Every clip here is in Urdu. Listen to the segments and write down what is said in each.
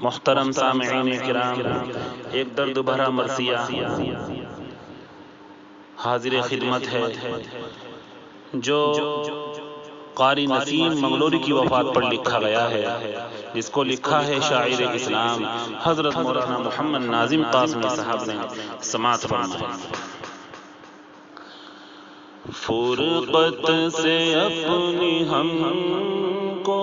محترم سامعین کرام، ایک درد بھرا مرثیہ حاضر خدمت ہے جو قاری نسیم منگلوری کی وفات پر لکھا گیا ہے، جس کو لکھا ہے شاعر اسلام حضرت مولانا محمد ناظم قاسمی صاحب نے۔ سماعت فرمائیں۔ فرقت سے اپنی ہم کو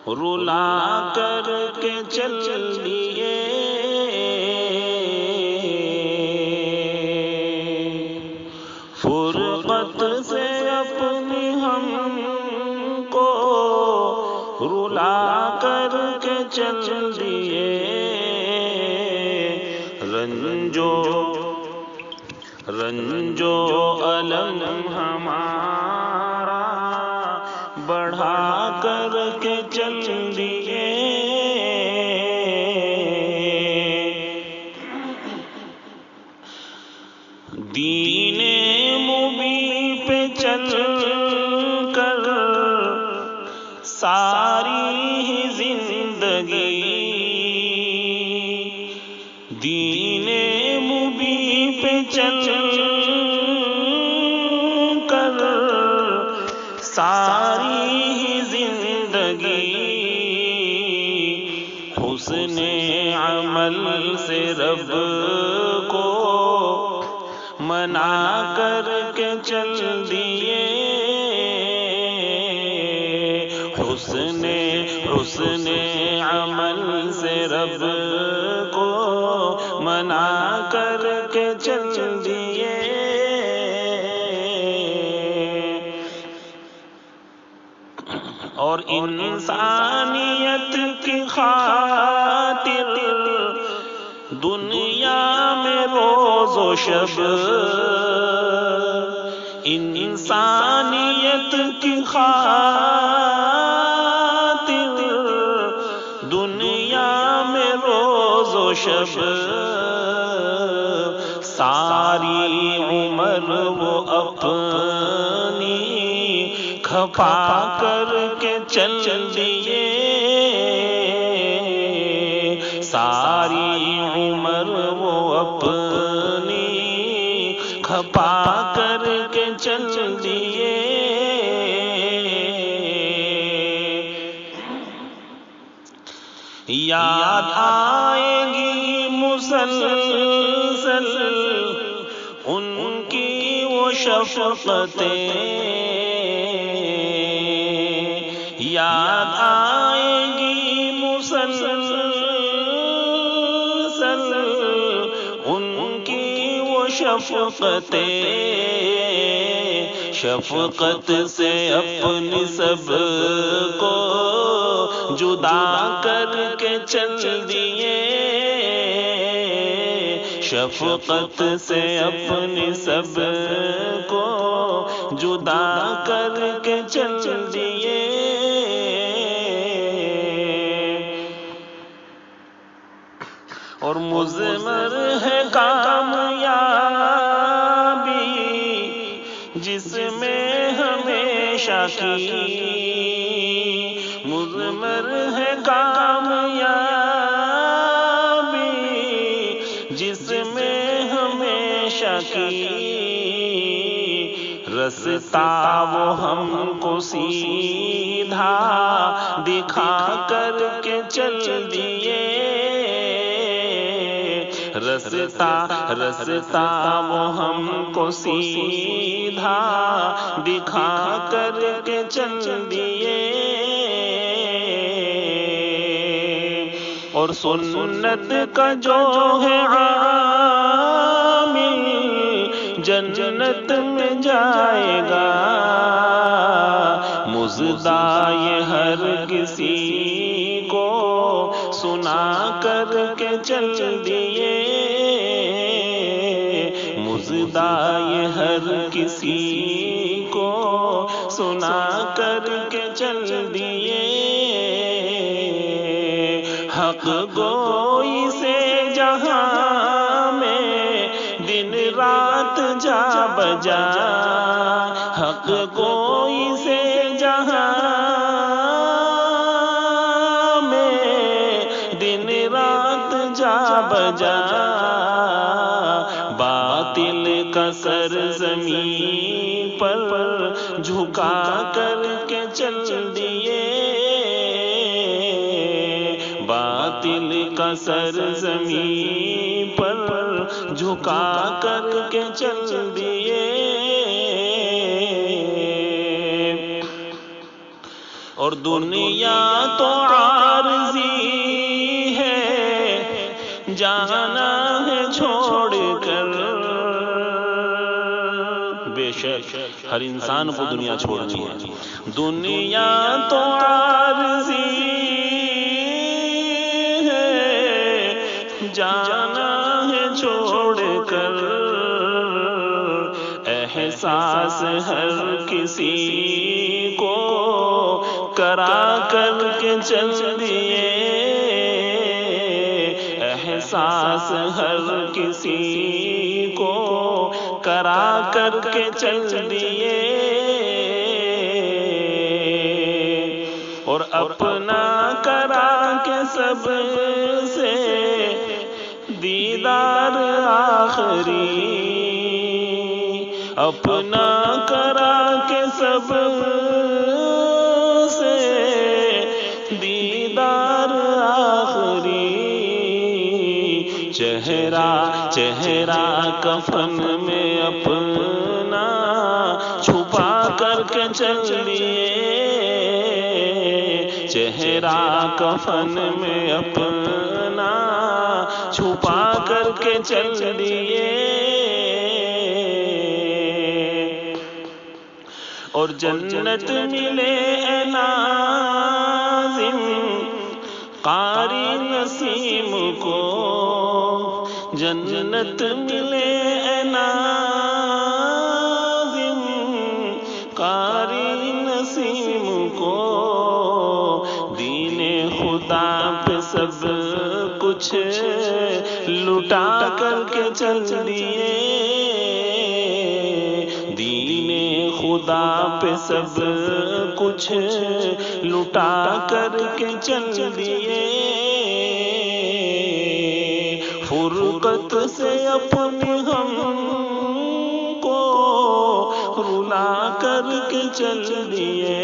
رلا کر کے چل لیے، فرقت سے اپنی ہم کو رلا کر کے چل لیے، رنجو علم ہمارا بڑھا کر کے چل دیے، دین مبین پہ چل کر ساری زندگی، دین مبین پہ چل کر ساری زندگی، حسن عمل سے رب کو منا کر کے چل دیے، حسن عمل سے رب کو منا کر کے چل دیے، اور انسانیت کی خاطر دنیا میں روز و شب، انسانیت کی خاطر دنیا میں روز و شب، ساری عمر وہ اپنی کھپا کر کے چل دیے، ساری عمر وہ اپنی کھپا کر کے چل دیے، یاد آئے گی مسلسل ان کی وہ شفقتیں، یاد آئے گی مسلسل ان کی وہ شفقتیں، شفقت سے اپنی سب کو جدا کر کے چل دیے، شفقت سے اپنی سب کو جدا کر کے چل دیے، اور مضمر ہے کامیابی جس میں ہمیشہ کی، مضمر ہے کامیابی جس میں ہمیشہ کی، رستہ وہ ہم کو سیدھا دکھا کر کے چل دیے، رستہ وہ ہم کو سیدھا دکھا کر کے چل دیے، اور سنت کا جو ہے عامل جنت میں جائے گا، مژدہ یہ ہر کسی کو سنا کر کے چل دیے، مژدہ یہ ہر کسی کو سنا کر کے چل دیے، حق گوئی سے جہاں میں دن رات جا بجا، حق گوئی سے جہاں میں بجا باطل کا سر زمین پر جھکا کر کے چل دیے باطل کا سر زمین پر جھکا کر کے چل دیے اور دنیا تو عارضی ہے جانا ہے چھوڑ کر بے شک ہر انسان کو دنیا چھوڑنی ہے دنیا تو عارضی ہے جانا ہے چھوڑ کر احساس ہر کسی کو کرا کر کے چل دیے احساس ہر کسی کو کرا کر کے چل دیے اور اپنا کرا کے سب سے دیدار آخری اپنا کرا کے سب سے دیدار آخری چہرہ کفن میں اپنا چھپا کر کے چل دیے چہرہ کفن میں اپنا چھپا کر کے چل دیے اور جنت ملے ناظم قاری نسیم کو جنت ملے ناظم قاری نسیم کو دین خدا پہ سب کچھ لٹا کر کے چل دیے دین خدا پہ سب کچھ لٹا کر کے چل دیے فرقت سے اپنے ہم کو رلا کر کے چل دیے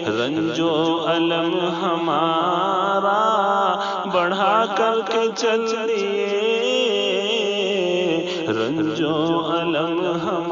رنج و الم ہمارا بڑھا کر کے چل دیے رنج و الم ہم